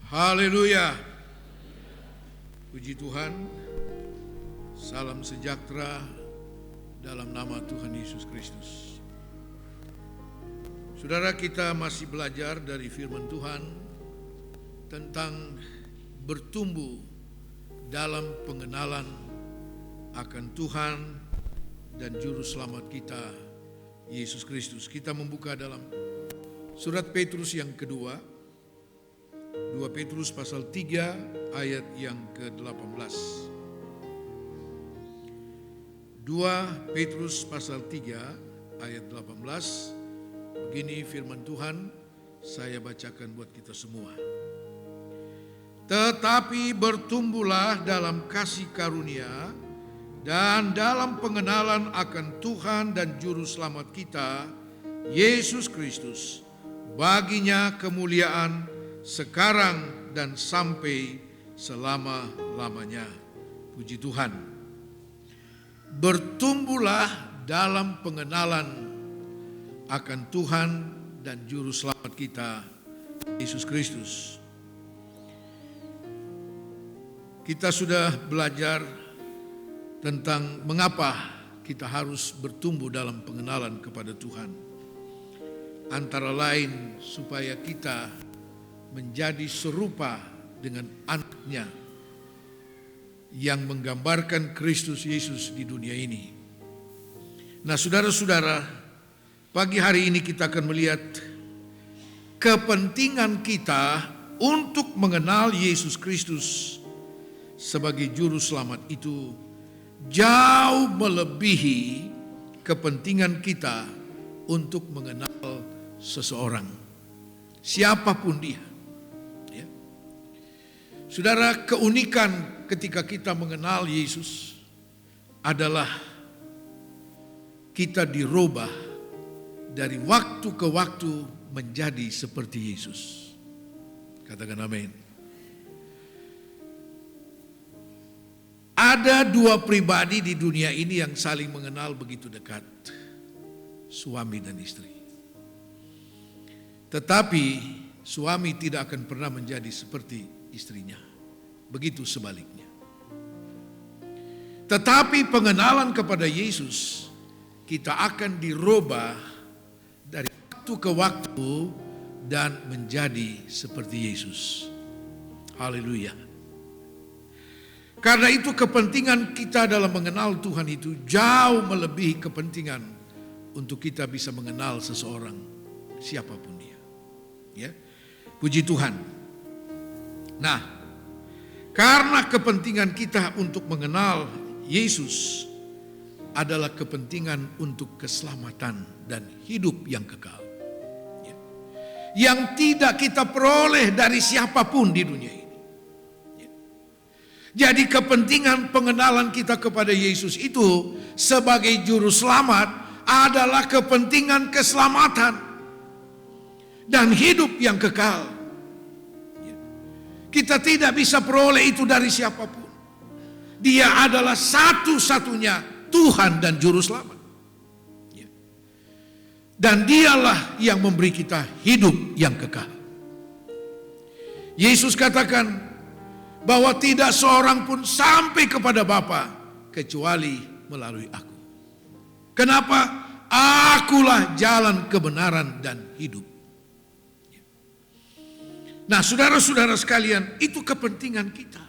Haleluya. Puji Tuhan. Salam sejahtera dalam nama Tuhan Yesus Kristus. Saudara, kita masih belajar dari firman Tuhan tentang bertumbuh dalam pengenalan akan Tuhan dan Juru Selamat kita, Yesus Kristus. Kita membuka dalam surat Petrus yang kedua, 2 Petrus pasal 3 ayat yang ke-18. 2 Petrus pasal 3 ayat 18. Begini firman Tuhan, saya bacakan buat kita semua. Tetapi bertumbuhlah dalam kasih karunia dan dalam pengenalan akan Tuhan dan Juru Selamat kita, Yesus Kristus. Baginya kemuliaan sekarang dan sampai selama-lamanya. Puji Tuhan. Bertumbuhlah dalam pengenalan akan Tuhan dan Juru Selamat kita, Yesus Kristus. Kita sudah belajar tentang mengapa kita harus bertumbuh dalam pengenalan kepada Tuhan. Antara lain supaya kita menjadi serupa dengan anaknya yang menggambarkan Kristus Yesus di dunia ini. Nah, saudara-saudara, pagi hari ini kita akan melihat kepentingan kita untuk mengenal Yesus Kristus sebagai Juru Selamat itu jauh melebihi kepentingan kita untuk mengenal seseorang, siapapun dia. Ya. Saudara, keunikan ketika kita mengenal Yesus adalah kita dirubah dari waktu ke waktu menjadi seperti Yesus. Katakan amin. Ada dua pribadi di dunia ini yang saling mengenal begitu dekat, suami dan istri. Tetapi suami tidak akan pernah menjadi seperti istrinya. Begitu sebaliknya. Tetapi pengenalan kepada Yesus, kita akan dirubah dari waktu ke waktu dan menjadi seperti Yesus. Haleluya. Karena itu kepentingan kita dalam mengenal Tuhan itu jauh melebihi kepentingan untuk kita bisa mengenal seseorang, siapapun dia. Ya, puji Tuhan. Nah, karena kepentingan kita untuk mengenal Yesus adalah kepentingan untuk keselamatan dan hidup yang kekal. Ya. Yang tidak kita peroleh dari siapapun di dunia ini. Ya. Jadi kepentingan pengenalan kita kepada Yesus itu sebagai Juru Selamat adalah kepentingan keselamatan dan hidup yang kekal. Kita tidak bisa peroleh itu dari siapapun. Dia adalah satu-satunya Tuhan dan Juru Selamat. Dan dialah yang memberi kita hidup yang kekal. Yesus katakan bahwa tidak seorang pun sampai kepada Bapa kecuali melalui aku. Kenapa? Akulah jalan kebenaran dan hidup. Nah, saudara-saudara sekalian, itu kepentingan kita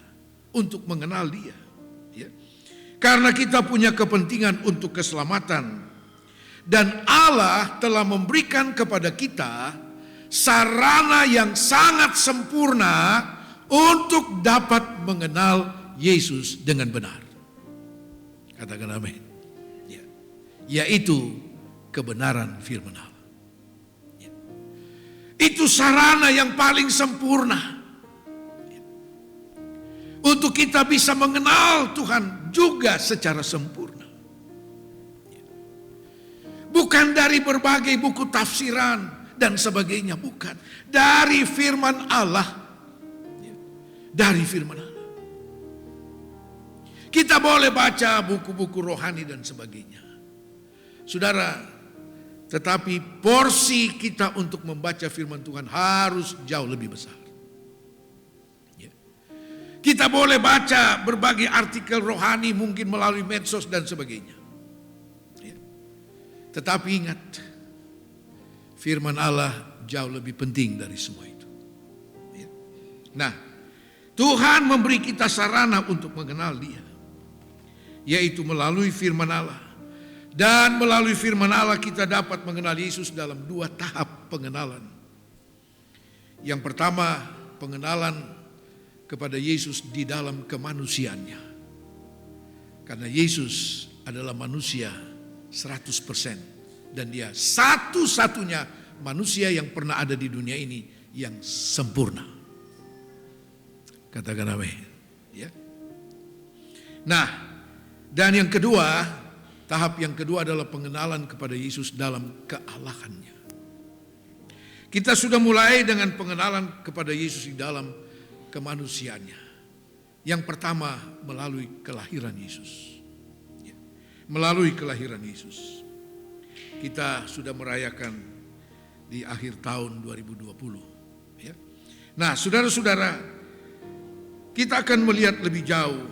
untuk mengenal dia. Ya. Karena kita punya kepentingan untuk keselamatan. Dan Allah telah memberikan kepada kita sarana yang sangat sempurna untuk dapat mengenal Yesus dengan benar. Katakan amin. Ya. Yaitu kebenaran firman Allah. Itu sarana yang paling sempurna untuk kita bisa mengenal Tuhan juga secara sempurna. Bukan dari berbagai buku tafsiran dan sebagainya, bukan. Dari firman Allah. Dari firman Allah. Kita boleh baca buku-buku rohani dan sebagainya. Saudara, tetapi porsi kita untuk membaca firman Tuhan harus jauh lebih besar. Kita boleh baca berbagai artikel rohani mungkin melalui medsos dan sebagainya. Ya. Tetapi ingat, firman Allah jauh lebih penting dari semua itu. Ya. Nah, Tuhan memberi kita sarana untuk mengenal Dia, yaitu melalui firman Allah. Dan melalui firman Allah kita dapat mengenal Yesus dalam 2 tahap pengenalan. Yang pertama, pengenalan kepada Yesus di dalam kemanusiaannya. Karena Yesus adalah manusia 100% dan Dia satu-satunya manusia yang pernah ada di dunia ini yang sempurna. Katakan amin. Ya. Nah, dan yang kedua, tahap yang kedua adalah pengenalan kepada Yesus dalam kealahannya. Kita sudah mulai dengan pengenalan kepada Yesus di dalam kemanusiaannya. Yang pertama melalui kelahiran Yesus. Ya. Melalui kelahiran Yesus. Kita sudah merayakan di akhir tahun 2020. Ya. Nah, saudara-saudara, kita akan melihat lebih jauh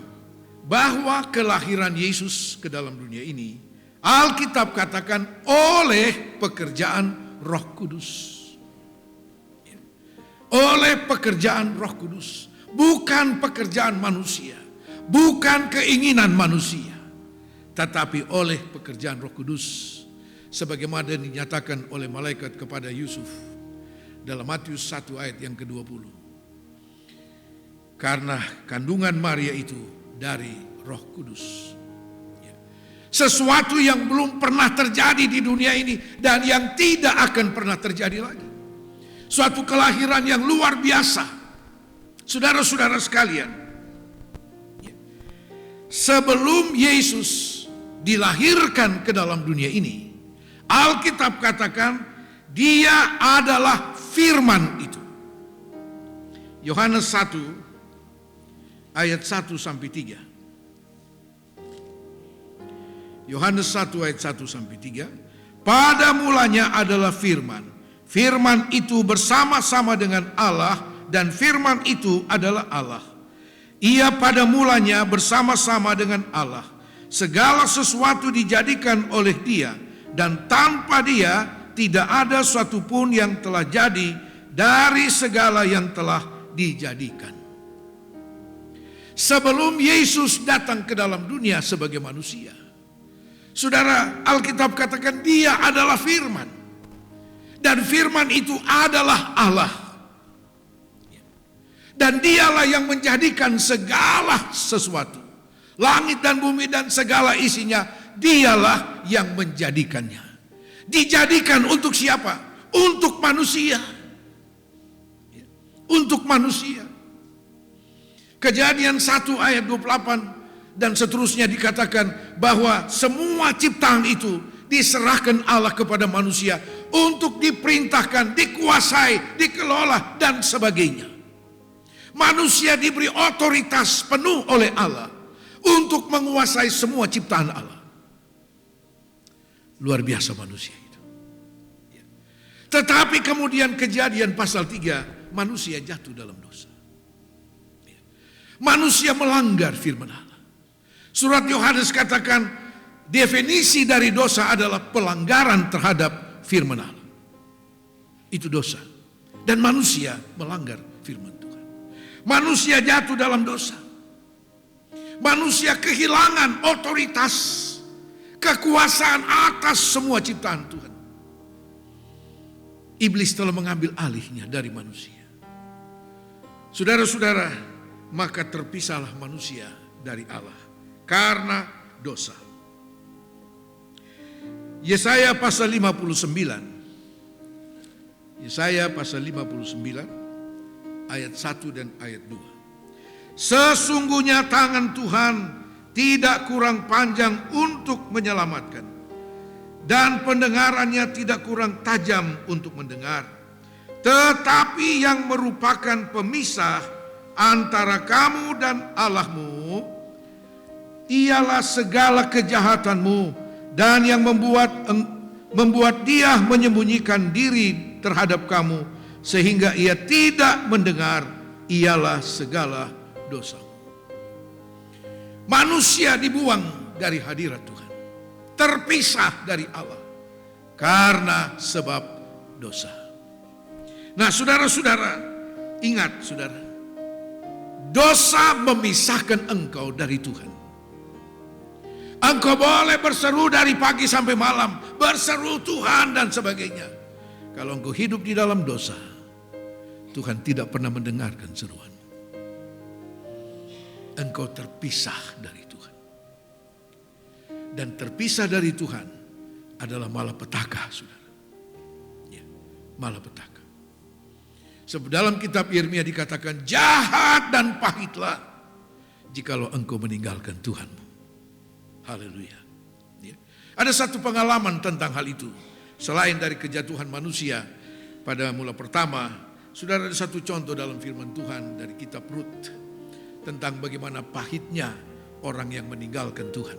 bahwa kelahiran Yesus ke dalam dunia ini, Alkitab katakan oleh pekerjaan Roh Kudus. Oleh pekerjaan Roh Kudus, bukan pekerjaan manusia, bukan keinginan manusia, tetapi oleh pekerjaan Roh Kudus, sebagaimana dinyatakan oleh malaikat kepada Yusuf dalam Matius 1 ayat yang ke-20. Karena kandungan Maria itu dari Roh Kudus. Sesuatu yang belum pernah terjadi di dunia ini dan yang tidak akan pernah terjadi lagi. Suatu kelahiran yang luar biasa. Saudara-saudara sekalian, sebelum Yesus dilahirkan ke dalam dunia ini, Alkitab katakan Dia adalah firman itu. Yohanes 1 ayat 1 sampai 3. Yohanes 1 ayat 1 sampai 3. Pada mulanya adalah firman. Firman itu bersama-sama dengan Allah dan firman itu adalah Allah. Ia pada mulanya bersama-sama dengan Allah. Segala sesuatu dijadikan oleh Dia dan tanpa Dia tidak ada suatu pun yang telah jadi dari segala yang telah dijadikan. Sebelum Yesus datang ke dalam dunia sebagai manusia, saudara, Alkitab katakan Dia adalah firman. Dan firman itu adalah Allah. Dan Dialah yang menjadikan segala sesuatu. Langit dan bumi dan segala isinya, Dialah yang menjadikannya. Dijadikan untuk siapa? Untuk manusia. Untuk manusia. Kejadian 1 ayat 28 dan seterusnya dikatakan bahwa semua ciptaan itu diserahkan Allah kepada manusia untuk diperintahkan, dikuasai, dikelola dan sebagainya. Manusia diberi otoritas penuh oleh Allah untuk menguasai semua ciptaan Allah. Luar biasa manusia itu. Tetapi kemudian kejadian pasal 3, manusia jatuh dalam dosa. Manusia melanggar firman Allah. Surat Yohanes katakan definisi dari dosa adalah pelanggaran terhadap firman Allah. Itu dosa. Dan manusia melanggar firman Tuhan. Manusia jatuh dalam dosa. Manusia kehilangan otoritas, kekuasaan atas semua ciptaan Tuhan. Iblis telah mengambil alihnya dari manusia. Saudara-saudara, maka terpisahlah manusia dari Allah karena dosa. Yesaya pasal 59. Yesaya pasal 59 ayat 1 dan ayat 2. Sesungguhnya tangan Tuhan tidak kurang panjang untuk menyelamatkan, dan pendengarannya tidak kurang tajam untuk mendengar. Tetapi yang merupakan pemisah antara kamu dan Allahmu ialah segala kejahatanmu, dan yang membuat Dia menyembunyikan diri terhadap kamu sehingga Ia tidak mendengar ialah segala dosamu. Manusia dibuang dari hadirat Tuhan, terpisah dari Allah karena sebab dosa. Nah, saudara-saudara, ingat saudara, dosa memisahkan engkau dari Tuhan. Engkau boleh berseru dari pagi sampai malam, berseru Tuhan dan sebagainya. Kalau engkau hidup di dalam dosa, Tuhan tidak pernah mendengarkan seruan. Engkau terpisah dari Tuhan. Dan terpisah dari Tuhan adalah malapetaka, saudara. Ya, malapetaka. Sebab dalam kitab Yeremia dikatakan, jahat dan pahitlah jikalau engkau meninggalkan Tuhanmu. Haleluya. Ya. Ada satu pengalaman tentang hal itu. Selain dari kejatuhan manusia pada mula pertama, saudara, ada satu contoh dalam firman Tuhan dari kitab Rut tentang bagaimana pahitnya orang yang meninggalkan Tuhan,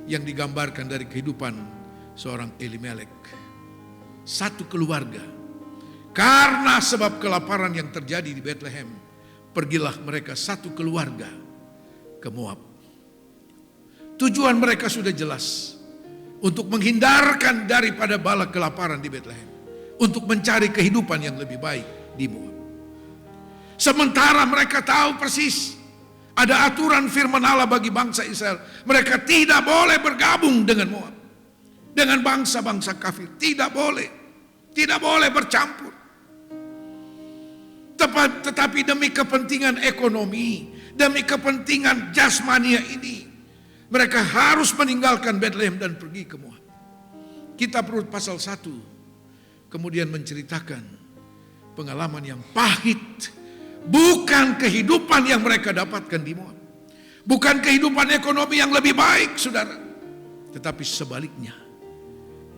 yang digambarkan dari kehidupan seorang Elimelek. Satu keluarga, karena sebab kelaparan yang terjadi di Bethlehem, pergilah mereka satu keluarga ke Moab. Tujuan mereka sudah jelas, untuk menghindarkan daripada bala kelaparan di Bethlehem, untuk mencari kehidupan yang lebih baik di Moab. Sementara mereka tahu persis ada aturan firman Allah bagi bangsa Israel. Mereka tidak boleh bergabung dengan Moab, dengan bangsa-bangsa kafir. Tidak boleh. Tidak boleh bercampur. Tetapi demi kepentingan ekonomi, demi kepentingan jasmania ini, mereka harus meninggalkan Bethlehem dan pergi ke Moab. Kitab Rut pasal 1 kemudian menceritakan pengalaman yang pahit. Bukan kehidupan yang mereka dapatkan di Moab, bukan kehidupan ekonomi yang lebih baik, saudara, tetapi sebaliknya,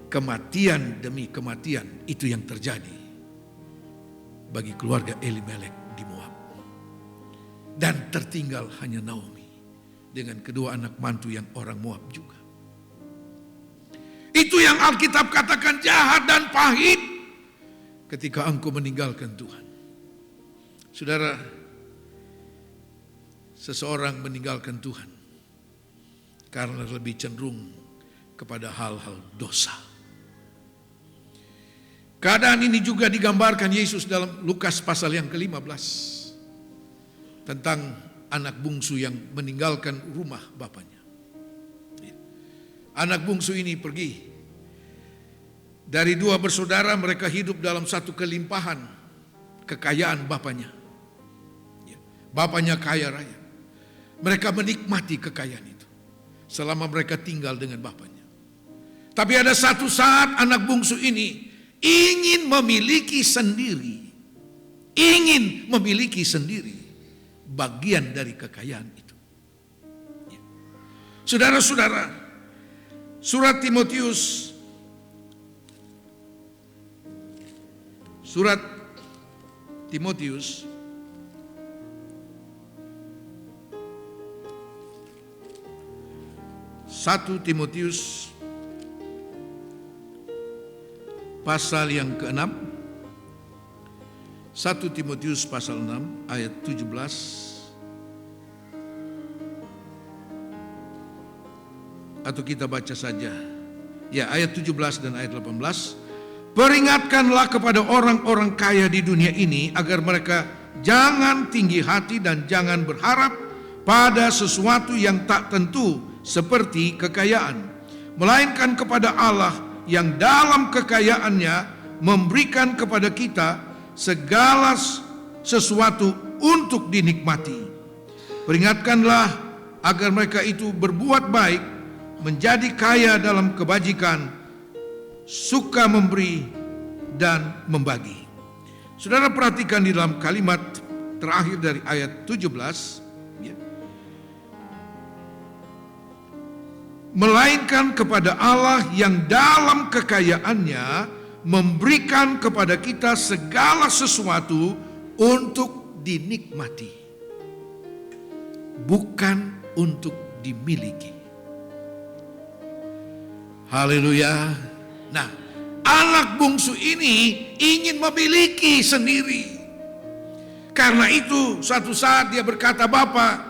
kematian demi kematian itu yang terjadi bagi keluarga Elimelek di Moab. Dan tertinggal hanya Naomi dengan kedua anak mantu yang orang Moab juga. Itu yang Alkitab katakan jahat dan pahit ketika engkau meninggalkan Tuhan. Saudara, seseorang meninggalkan Tuhan karena lebih cenderung kepada hal-hal dosa. Keadaan ini juga digambarkan Yesus dalam Lukas pasal yang ke-15 tentang anak bungsu yang meninggalkan rumah bapaknya. Anak bungsu ini pergi dari dua bersaudara, mereka hidup dalam satu kelimpahan kekayaan bapaknya. Bapaknya kaya raya. Mereka menikmati kekayaan itu selama mereka tinggal dengan bapaknya. Tapi ada satu saat anak bungsu ini ingin memiliki sendiri. Ingin memiliki sendiri bagian dari kekayaan itu. Saudara-saudara, surat Timotius Satu Timotius pasal yang ke-6, 1 Timotius pasal 6 ayat 17, atau kita baca saja ya ayat 17 dan ayat 18. Peringatkanlah kepada orang-orang kaya di dunia ini agar mereka jangan tinggi hati dan jangan berharap pada sesuatu yang tak tentu seperti kekayaan, melainkan kepada Allah yang dalam kekayaannya memberikan kepada kita segala sesuatu untuk dinikmati. Peringatkanlah agar mereka itu berbuat baik, menjadi kaya dalam kebajikan, suka memberi dan membagi. Saudara perhatikan di dalam kalimat terakhir dari ayat 17, melainkan kepada Allah yang dalam kekayaannya memberikan kepada kita segala sesuatu untuk dinikmati, bukan untuk dimiliki. Haleluya. Nah, anak bungsu ini ingin memiliki sendiri. Karena itu suatu saat dia berkata, "Bapa,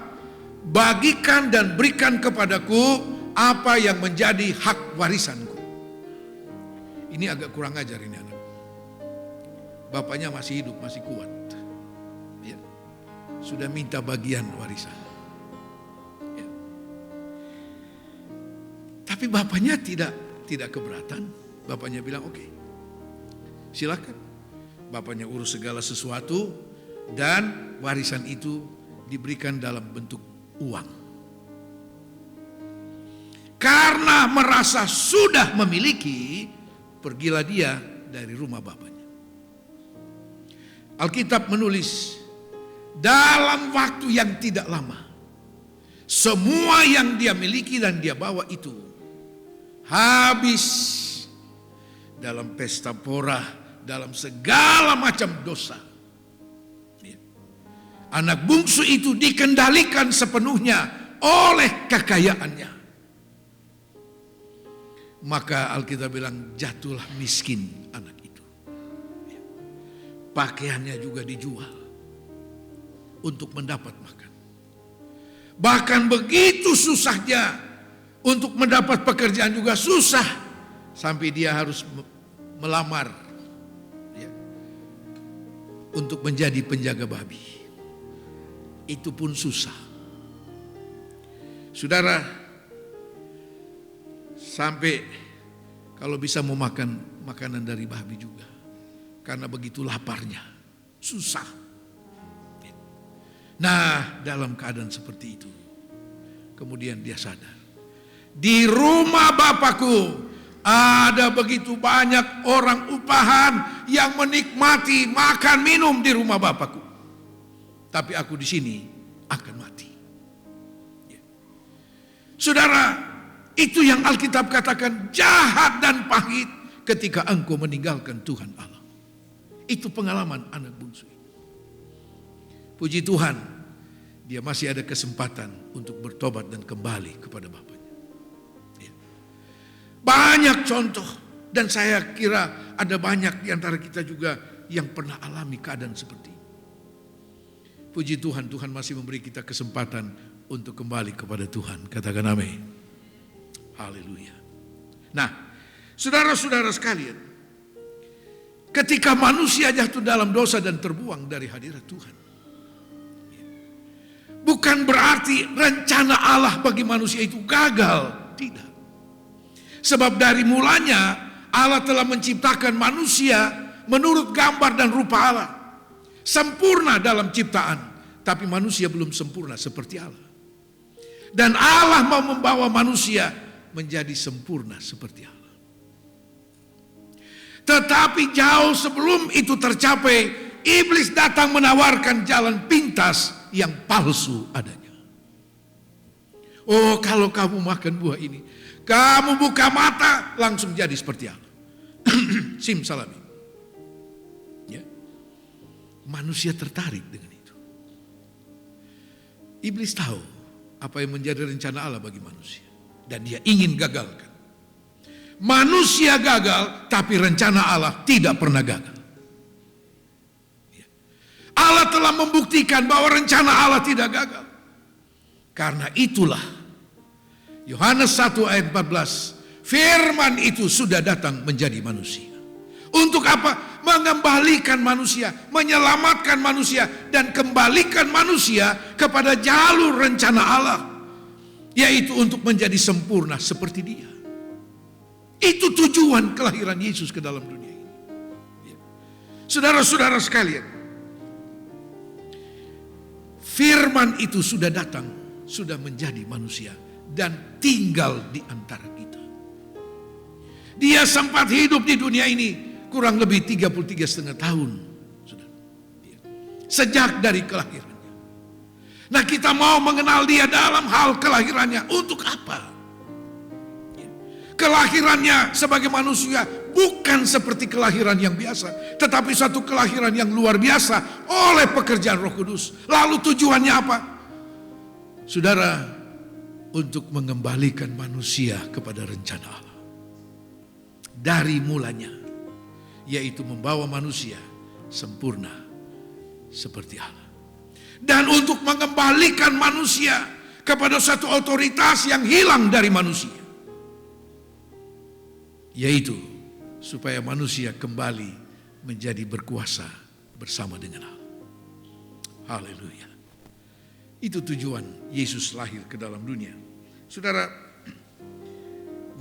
bagikan dan berikan kepadaku apa yang menjadi hak warisanku." Ini agak kurang ajar ini anak. Bapaknya masih hidup, masih kuat. Ya. Sudah minta bagian warisan. Ya. Tapi bapaknya tidak keberatan. Bapaknya bilang, "Oke, silakan." Bapaknya urus segala sesuatu dan warisan itu diberikan dalam bentuk uang. Karena merasa sudah memiliki, pergilah dia dari rumah bapaknya. Alkitab menulis, dalam waktu yang tidak lama, semua yang dia miliki dan dia bawa itu habis dalam pesta pora, dalam segala macam dosa. Anak bungsu itu dikendalikan sepenuhnya oleh kekayaannya. Maka Alkitab bilang, jatuhlah miskin anak itu. Pakaiannya juga dijual untuk mendapat makan. Bahkan begitu susahnya untuk mendapat pekerjaan juga susah, sampai dia harus melamar untuk menjadi penjaga babi. Itu pun susah. Saudara, sampai kalau bisa mau makan makanan dari babi juga, karena begitu laparnya, susah. Nah, dalam keadaan seperti itu, kemudian dia sadar, di rumah Bapakku ada begitu banyak orang upahan yang menikmati makan minum di rumah Bapakku, tapi aku di sini akan mati. Saudara, itu yang Alkitab katakan jahat dan pahit ketika engkau meninggalkan Tuhan Allah. Itu pengalaman anak bungsu. Puji Tuhan, dia masih ada kesempatan untuk bertobat dan kembali kepada Bapaknya. Banyak contoh, dan saya kira ada banyak di antara kita juga yang pernah alami keadaan seperti ini. Puji Tuhan, Tuhan masih memberi kita kesempatan untuk kembali kepada Tuhan. Katakan amin. Haleluya. Nah, saudara-saudara sekalian, ketika manusia jatuh dalam dosa dan terbuang dari hadirat Tuhan, bukan berarti rencana Allah bagi manusia itu gagal. Tidak. Sebab dari mulanya Allah telah menciptakan manusia menurut gambar dan rupa Allah. Sempurna dalam ciptaan, tapi manusia belum sempurna seperti Allah. Dan Allah mau membawa manusia menjadi sempurna seperti Allah. Tetapi jauh sebelum itu tercapai, iblis datang menawarkan jalan pintas yang palsu adanya. Oh, kalau kamu makan buah ini, kamu buka mata langsung jadi seperti Allah. Simsalabim. Ya. Manusia tertarik dengan itu. Iblis tahu apa yang menjadi rencana Allah bagi manusia, dan dia ingin gagalkan. Manusia gagal, tapi rencana Allah tidak pernah gagal. Allah telah membuktikan bahwa rencana Allah tidak gagal. Karena itulah Yohanes 1 ayat 14, firman itu sudah datang menjadi manusia. Untuk apa? Mengembalikan manusia, menyelamatkan manusia, dan kembalikan manusia kepada jalur rencana Allah, yaitu untuk menjadi sempurna seperti Dia. Itu tujuan kelahiran Yesus ke dalam dunia ini. Saudara-saudara sekalian, firman itu sudah datang, sudah menjadi manusia dan tinggal di antara kita. Dia sempat hidup di dunia ini kurang lebih 33,5 tahun. Sejak dari kelahirannya. Nah, kita mau mengenal dia dalam hal kelahirannya. Untuk apa? Kelahirannya sebagai manusia bukan seperti kelahiran yang biasa, tetapi satu kelahiran yang luar biasa oleh pekerjaan Roh Kudus. Lalu tujuannya apa? Saudara, untuk mengembalikan manusia kepada rencana Allah. Dari mulanya, yaitu membawa manusia sempurna seperti Allah. Dan untuk mengembalikan manusia kepada satu otoritas yang hilang dari manusia. Yaitu supaya manusia kembali menjadi berkuasa bersama dengan Allah. Haleluya. Itu tujuan Yesus lahir ke dalam dunia. Saudara,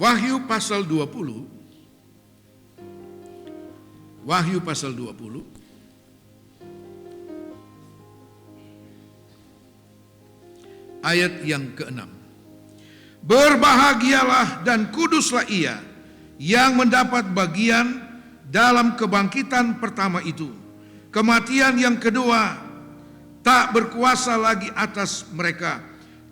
Wahyu pasal 20. Wahyu pasal 20. Ayat yang ke-6. Berbahagialah dan kuduslah ia yang mendapat bagian dalam kebangkitan pertama itu. Kematian yang kedua tak berkuasa lagi atas mereka,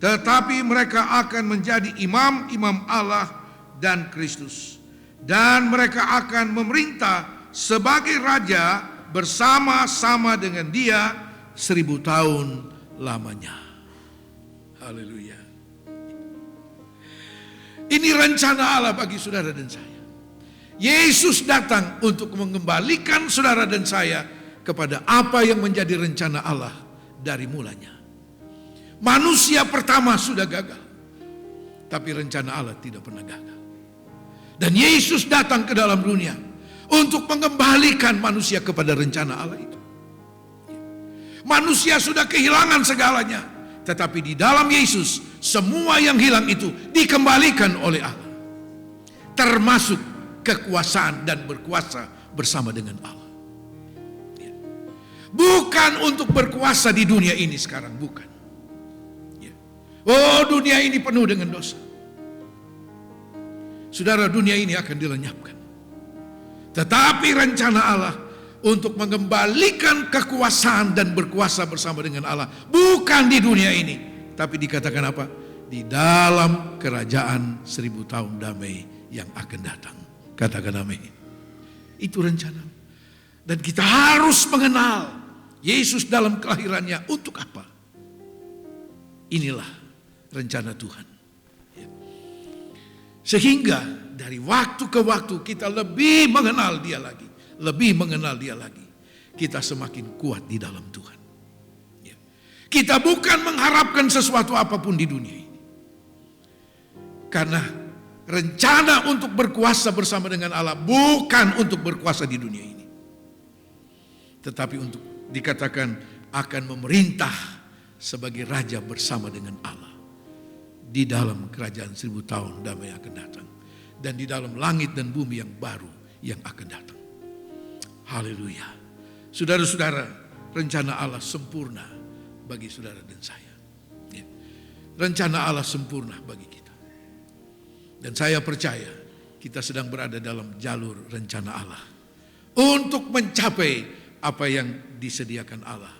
tetapi mereka akan menjadi imam-imam Allah dan Kristus. Dan mereka akan memerintah sebagai raja bersama-sama dengan dia 1000 tahun lamanya. Haleluya. Ini rencana Allah bagi saudara dan saya. Yesus datang untuk mengembalikan saudara dan saya kepada apa yang menjadi rencana Allah dari mulanya. Manusia pertama sudah gagal, tapi rencana Allah tidak pernah gagal. Dan Yesus datang ke dalam dunia untuk mengembalikan manusia kepada rencana Allah itu. Manusia sudah kehilangan segalanya, tetapi di dalam Yesus semua yang hilang itu dikembalikan oleh Allah. Termasuk kekuasaan dan berkuasa bersama dengan Allah. Bukan untuk berkuasa di dunia ini sekarang, bukan. Oh, dunia ini penuh dengan dosa. Saudara, dunia ini akan dilenyapkan. Tetapi rencana Allah untuk mengembalikan kekuasaan dan berkuasa bersama dengan Allah bukan di dunia ini, tapi dikatakan apa? Di dalam kerajaan 1000 tahun damai yang akan datang. Katakan amin. Itu rencana. Dan kita harus mengenal Yesus dalam kelahirannya untuk apa? Inilah rencana Tuhan. Sehingga dari waktu ke waktu kita lebih mengenal dia lagi. Lebih mengenal dia lagi. Kita semakin kuat di dalam Tuhan. Kita bukan mengharapkan sesuatu apapun di dunia ini. Karena rencana untuk berkuasa bersama dengan Allah bukan untuk berkuasa di dunia ini. Tetapi untuk dikatakan akan memerintah sebagai raja bersama dengan Allah. Di dalam kerajaan 1000 tahun damai akan datang. Dan di dalam langit dan bumi yang baru yang akan datang. Haleluya. Saudara-saudara, rencana Allah sempurna bagi saudara dan saya. Rencana Allah sempurna bagi kita. Dan saya percaya kita sedang berada dalam jalur rencana Allah. Untuk mencapai apa yang disediakan Allah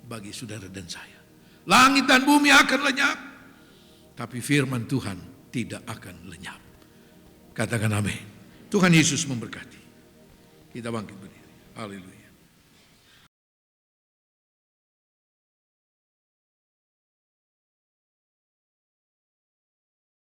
bagi saudara dan saya. Langit dan bumi akan lenyap. Tapi firman Tuhan tidak akan lenyap. Katakan amin. Tuhan Yesus memberkati. Kita bangkit berdiri. Haleluya.